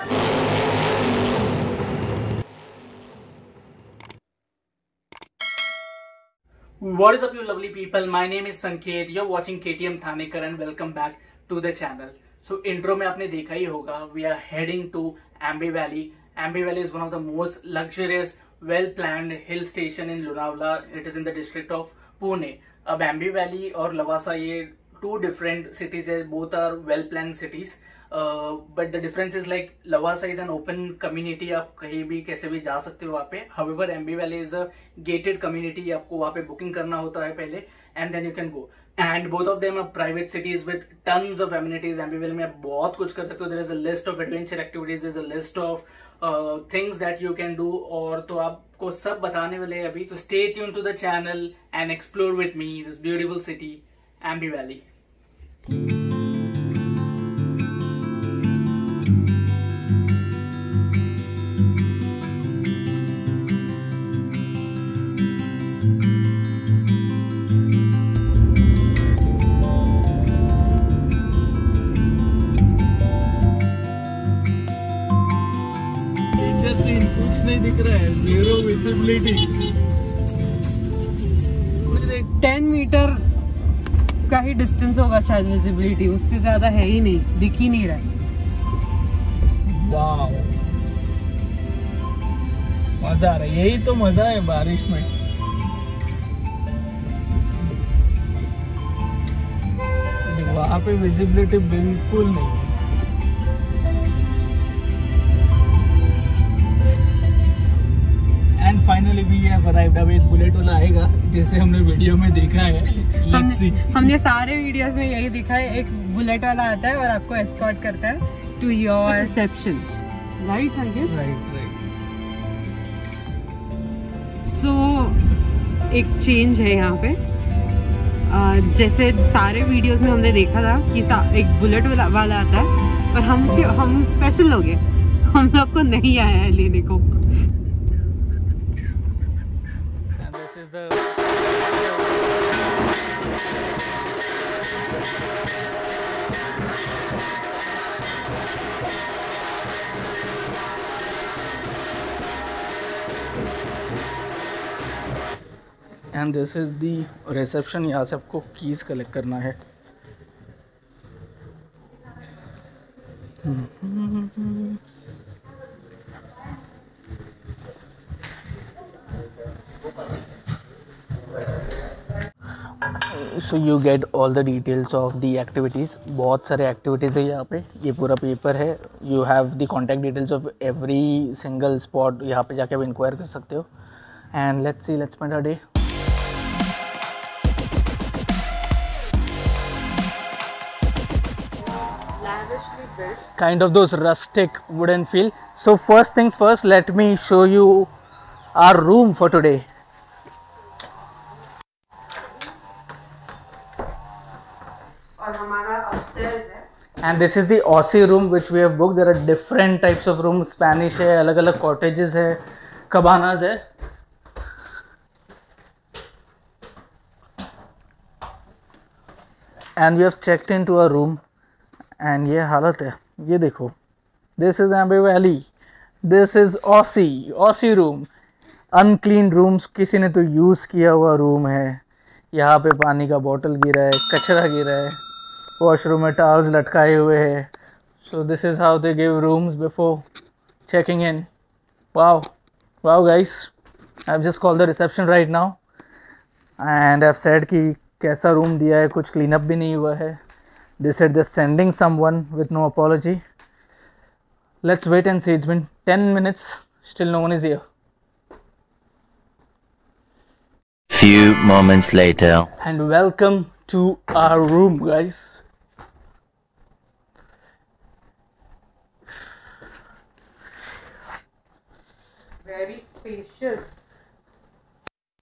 What is up, you lovely people? My name is Sanket. You're watching KTM Thanekar and welcome back to the channel. So intro में आपने देखा ही होगा. We are heading to Ambi Valley. Ambi Valley is one of the most luxurious, well-planned hill station in Lonavala. It is in the district of Pune. अब Ambi Valley और लवासा ये two different cities है. Both are well-planned cities. But the difference is like Lavasa is an open community. आप कहीं भी कैसे भी जा सकते हो वहाँ पे. However, Ambi Valley is a gated community. आपको वहाँ पे बुकिंग करना होता है पहले and then you can go. And both of them are private cities with tons of amenities. Ambi Valley में आप बहुत कुछ कर सकते हो. There is a list of adventure activities. There is a list of things that you can do. और तो आपको सब बताने वाले हैं अभी. So stay tuned to the channel and explore with me this beautiful city, Ambi Valley. कुछ नहीं दिख रहा है, जीरो विजिबिलिटी। 10 मीटर का ही डिस्टेंस होगा शायद विजिबिलिटी, उससे ज्यादा है ही नहीं, दिख ही नहीं रहा है। वाव, मजा आ रहा है, यही तो मजा है बारिश में। वहाँ पे विजिबिलिटी बिल्कुल नहीं। फाइनली भी ये अराइव्ड। अब एक बुलेट वाला आएगा जैसे हमने वीडियो में देखा है। हमने सारे वीडियोस में यही दिखा है, एक बुलेट वाला आता है और आपको एस्कॉर्ट करता है टू योर रिसेप्शन। राइट संकेत? राइट। सो एक चेंज है यहाँ पे। जैसे सारे वीडियोस में हमने देखा था कि एक बुलेट वाला आता है, पर हम स्पेशल लोग हैं, हम लोग को नहीं आया है लेने को। And this is the reception. यहाँ से आपको कीज कलेक्ट करना है। So you get all the details of the activities. बहुत सारे एक्टिविटीज़ है यहाँ पे, ये पूरा पेपर है। You have the contact details of every single spot. यहाँ पे जाके आप इंक्वायर कर सकते हो। And let's see, let's spend a day. Kind of those rustic wooden feel. So first things first, let me show you our room for today. और हमारा upstairs है। And this is the Aussie room which we have booked. There are different types of rooms. Spanish है, अलग अलग cottages है, cabanas है। And we have checked into our room. And ये हालत है, ये देखो। This is Aamby Valley, this is Aussie room. Unclean rooms, किसी ने तो यूज़ किया हुआ रूम है। यहाँ पे पानी का बोतल गिरा है, कचरा गिरा है, वॉशरूम में टॉवल्स लटकाए हुए हैं। So this is how they give rooms before checking in. Wow guys, I have just called the reception right now and I have said कि कैसा रूम दिया है, कुछ क्लीन अप भी नहीं हुआ है। They said they're sending someone with no apology. Let's wait and see. It's been 10 minutes. Still no one is here. Few moments later. And welcome to our room, guys. Very spacious.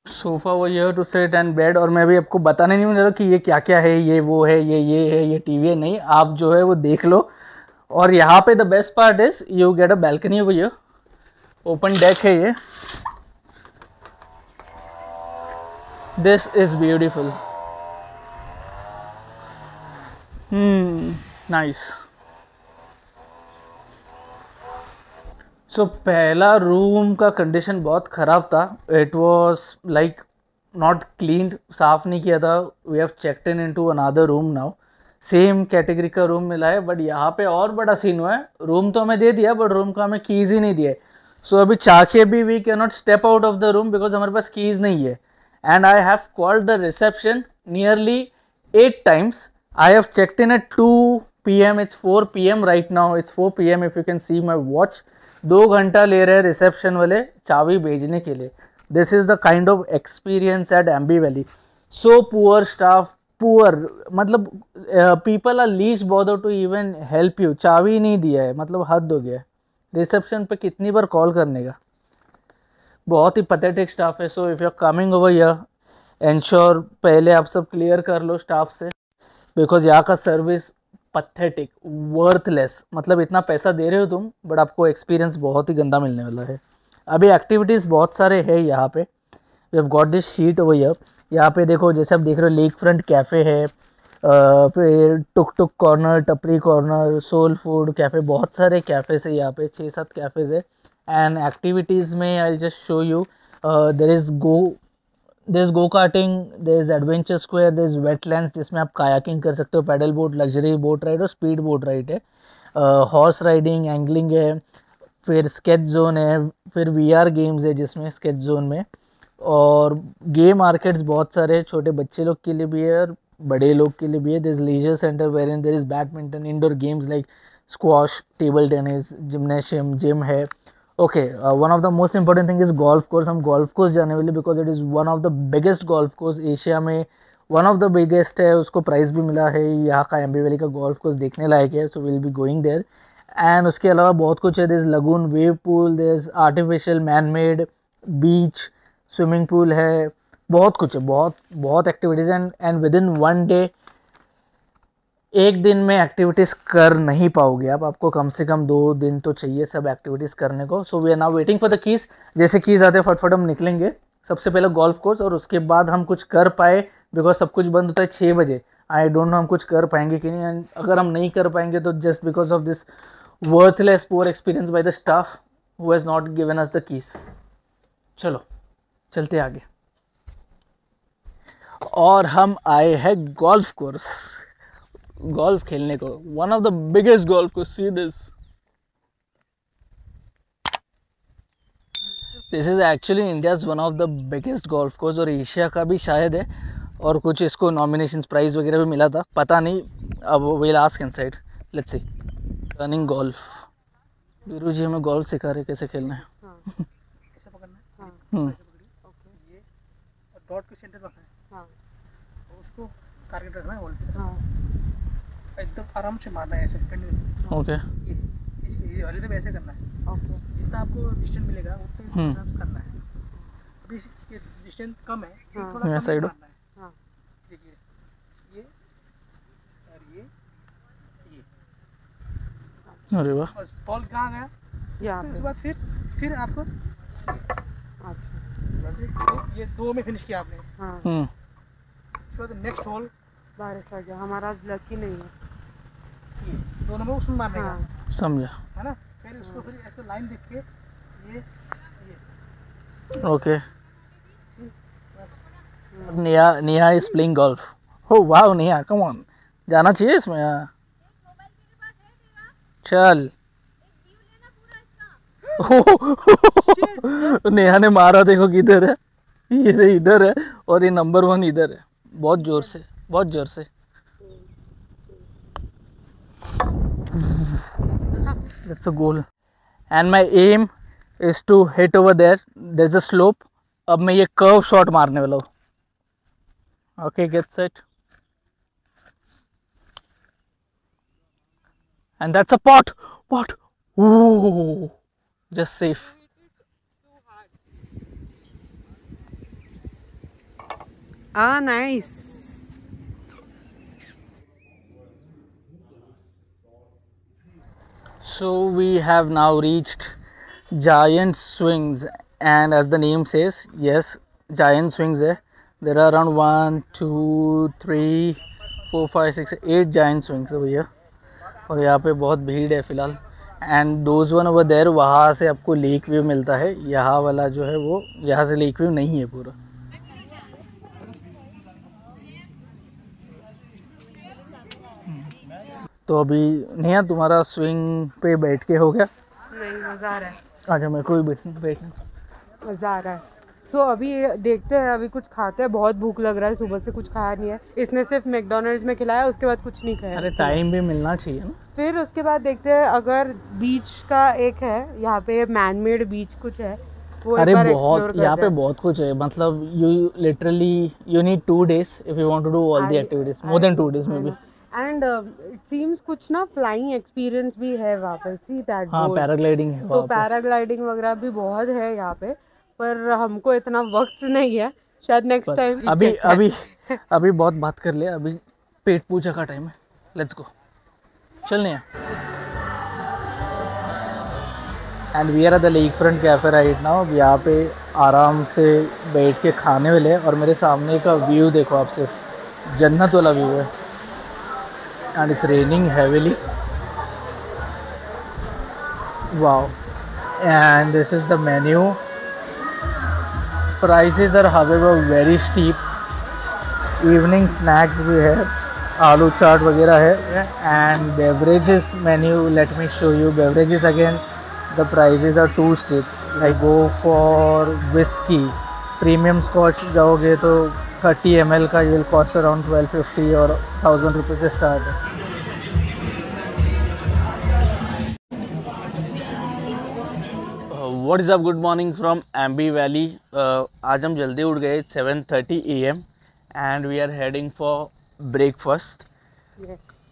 Sofa वो here to sit and bed. और मैं भी आपको बताने नहीं वाला कि ये क्या क्या है, ये वो है, ये है, ये टीवी है। नहीं, आप जो है वो देख लो। और यहाँ पे the best part is you get a balcony over here. Open deck है ये। This is beautiful. Nice. So पहला रूम का कंडीशन बहुत ख़राब था. It was like not cleaned, साफ नहीं किया था. We have checked in to another room now. Same category का रूम मिला है, बट यहाँ पे और बड़ा सीन हुआ है. रूम तो हमें दे दिया, बट रूम का हमें कीज़ ही नहीं दिया. सो अभी चाह के भी we can not step out of the room because हमारे पास कीज़ नहीं है. And I have called the reception nearly 8 times. I have checked in at 2 PM. It's 4 PM right now. It's 4 PM if you can see my watch. 2 घंटा ले रहे हैं reception वाले चाबी भेजने के लिए. This is the kind of experience at Ambi Valley. So poor staff, poor, मतलब people are least bothered to even help you. चाबी नहीं दिया है, मतलब हद हो गया. रिसेप्शन पे कितनी बार कॉल करने का. बहुत ही पथेटिक स्टाफ है. So if you are coming over here, ensure पहले आप सब क्लियर कर लो स्टाफ से, बिकॉज यहाँ का सर्विस पथेटिक, वर्थलेस. मतलब इतना पैसा दे रहे हो तुम, बट आपको एक्सपीरियंस बहुत ही गंदा मिलने वाला है. अभी एक्टिविटीज़ बहुत सारे हैं यहाँ पे. We have got this sheet over here. यहाँ पे देखो, जैसे आप देख रहे हो, लेक फ्रंट कैफ़े है, फिर टुक टुक कॉर्नर, टपरी कॉर्नर, सोल फूड कैफ़े, बहुत सारे कैफ़ेज है यहाँ पे, 6-7 कैफ़ेज है. एंड एक्टिविटीज़ में I just show you, there is go karting, there is adventure square, there is wetlands जिसमें आप कायाकिंग कर सकते हो, paddle boat, luxury boat ride और स्पीड बोट राइड है, हॉर्स राइडिंग, एंगलिंग है, फिर स्केच जोन है, फिर VR गेम्स है जिसमें स्केच जोन में, और गेम मार्केट्स बहुत सारे, छोटे बच्चे लोग के लिए भी है और बड़े लोग के लिए भी है. There is leisure centre where in there is badminton, indoor games like squash, table tennis, gymnasium, gym है. Okay, one of the most important thing is golf course. हम गोल्फ कोर्स जाने वाले because it is one of the biggest golf course Asia में, one of the biggest है. उसको prize भी मिला है. यहाँ का एम्बी वैली का गोल्फ कोर्स देखने लायक है. So will be going there. And उसके अलावा बहुत कुछ है. There is lagoon, wave pool, there is artificial man made beach, swimming pool है, बहुत कुछ है, बहुत activities. And with in 1 day, एक दिन में एक्टिविटीज़ कर नहीं पाओगे आप. आपको कम से कम 2 दिन तो चाहिए सब एक्टिविटीज़ करने को. So we are now waiting for the keys. जैसे कीज़ आते हैं फटफट हम निकलेंगे. सबसे पहले गोल्फ कोर्स, और उसके बाद हम कुछ कर पाए, बिकॉज सब कुछ बंद होता है 6 बजे. आई डोंट नो हम कुछ कर पाएंगे कि नहीं. एंड अगर हम नहीं कर पाएंगे तो just because of this worthless poor experience by the staff who has not given us the keys. चलो चलते आगे. और हम आए हैं गोल्फ कोर्स, गोल्फ खेलने को. One of the biggest golf course. See this is actually India's one of the biggest golf course, और एशिया का भी शायद है. और कुछ इसको नॉमिनेशंस, प्राइज वगैरह भी मिला था, पता नहीं. अब will ask inside. Let's see. Running golf. Viru ji हमें गोल्फ सिखा रहे कैसे खेलना है. कैसे पकड़ना है. ये डॉट के सेंटर रखना है. हाँ. उसको टारगेट रखना है. हाँ. एकदम आराम से मारना है ऐसे कंटिन्यू. ओके. ये वाले तो वैसे करना है. ओके. जितना आपको डिस्टेंस मिलेगा उतना ही करना है. अभी ये डिस्टेंस कम है, हाँ. थोड़ा कम साइड मारना है. हाँ. देखिए ये और ये. अरे वाह. और बॉल कहाँ गया. यहाँ फिर पे. उसके बाद फिर आपको अच्छा. ये 2 में फिनिश किया आपने. हाँ. उसके बाद नेक्स्ट होल बारिश आ गया. हमारा लकी नहीं है. ये 2 नंबर उसमें मारने का. हाँ. समझा. है ना. फिर उसको फिर ऐसे लाइन देख के ये okay. Neha is playing golf. हो वाओ नेहा, कम ऑन, जाना चाहिए इसमें. हाँ चल. नेहा ने मारा, देखो किधर है. ये इधर है और ये नंबर 1 इधर है. बहुत जोर से, बहुत जोर से. That's a goal. And my aim is to hit over there. There's a slope. अब मैं ये कर्व शॉट मारने वाला हूँ. Okay, get set. And that's a pot. Pot. Ooh, just safe. Ah, nice. So we have now reached Giant Swings, and as the name says, yes, Giant Swings है. There are around 1, 2, 3, 4, 5, 6, 8 Giant Swings over here. और यहाँ पे बहुत भीड़ है फ़िलहाल. And those one over there, वहाँ से आपको लेक व्यू मिलता है। यहाँ वाला जो है वो यहाँ से लेक व्यू नहीं है पूरा। तो अभी नेहा तुम्हारा स्विंग पे बैठ के हो गया? नहीं, मज़ा आ रहा है। अच्छा, मेरे को भी बैठना मज़ा आ रहा है। सो अभी देखते हैं, अभी कुछ खाते हैं, बहुत भूख लग रहा है, सुबह से कुछ खाया नहीं है। इसने सिर्फ मैकडॉनल्ड्स में खिलाया, उसके बाद कुछ नहीं खाया। अरे टाइम भी मिलना चाहिए ना। फिर उसके बाद देखते हैं, अगर बीच का एक है यहाँ पे, मैन मेड बीच कुछ है वो। अरे बहुत, यहाँ पे बहुत कुछ है, मतलब you literally you need 2 days if you want to do all the activities, more than 2 days maybe. And it seems कुछ ना फ्लाइंग एक्सपीरियंस भी है वहाँ पे। सी दैट, हाँ पैराग्लाइडिंग है तो पैराग्लाइडिंग वगैरह भी बहुत है यहाँ पे, पर हमको इतना वक्त नहीं है, शायद नेक्स्ट टाइम। अभी बहुत बात कर लिया, अभी पेट पूजा का टाइम है। लेट्स गो, चलने हैं। And we are at the lake front cafe right now. यहाँ पे आराम से बैठ के खाने वाले, और मेरे सामने का व्यू देखो आप, सिर्फ जन्नत वाला व्यू है। And it's raining heavily, wow. And this is the menu. Prices are however very steep. Evening snacks भी है, आलू चाट वगैरह है। And beverages menu, let me show you beverages again. The prices are too steep. Like go for whiskey, premium scotch जाओगे तो 30 ml का ये will cost around 1250 और 1000 रुपये से स्टार्ट है। What is up? Good morning from Ambi Valley. आज हम जल्दी उठ गए, 7:30 AM and we are heading for breakfast.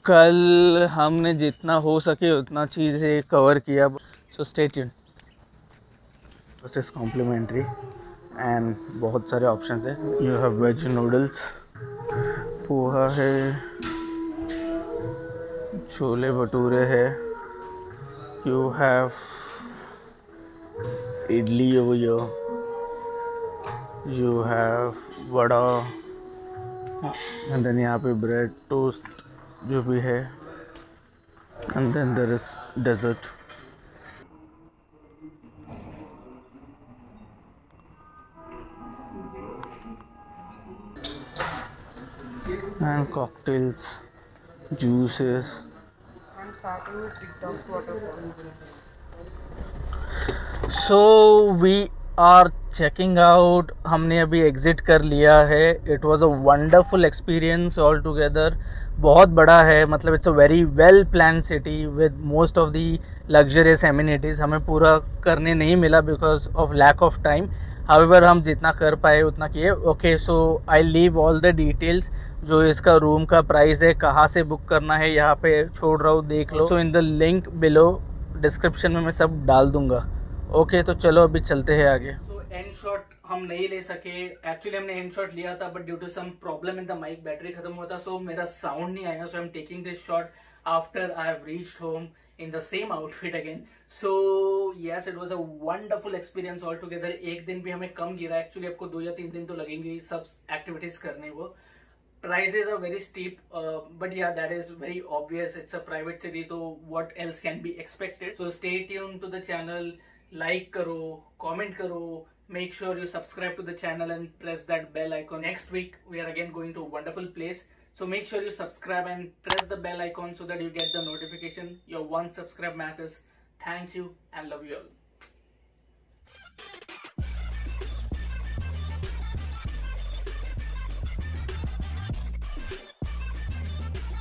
कल हमने जितना हो सके उतना चीज़ें कवर किया, so stay tuned. This is complimentary and बहुत सारे options है। You have veg noodles, poha है, छोले भटूरे है, you have idli over here, you have vada, and then यहाँ पे bread toast जो भी है, and then there is dessert. And cocktails, juices. I'm starting with TikTok's waterfall. So we are checking out. हमने अभी exit कर लिया है। It was a wonderful experience all together. बहुत बड़ा है, मतलब it's a very well plan city with most of the luxurious amenities. हमें पूरा करने नहीं मिला because of lack of time. However हम जितना कर पाए उतना किए। Okay, so I leave all the details. जो इसका रूम का प्राइस है, कहाँ से बुक करना है, यहाँ पे छोड़ रहा हूँ, देख लो। So in the link below description में मैं सब डाल दूंगा। ओके, तो चलो अभी चलते हैं आगे। सो एंड शॉट हम नहीं ले सके। एक्चुअली हमने एंड शॉट लिया था, but due to some problem in the mic, battery खत्म हुआ था, सो मेरा साउंड नहीं आया। So I am taking this shot after I have reached home in the same outfit again. So yes, it was a wonderful experience all together. एक दिन भी हमें कम गिरा। एक्चुअली आपको 2 या 3 दिन तो लगेंगे सब एक्टिविटीज करने। वो prices are very steep, but yeah, that is very obvious. It's a private city, so what else can be expected? So stay tuned to the channel, like karo, comment karo, make sure you subscribe to the channel and press that bell icon. Next week we are again going to a wonderful place, so make sure you subscribe and press the bell icon so that you get the notification. Your one subscribe matters. Thank you and love you all.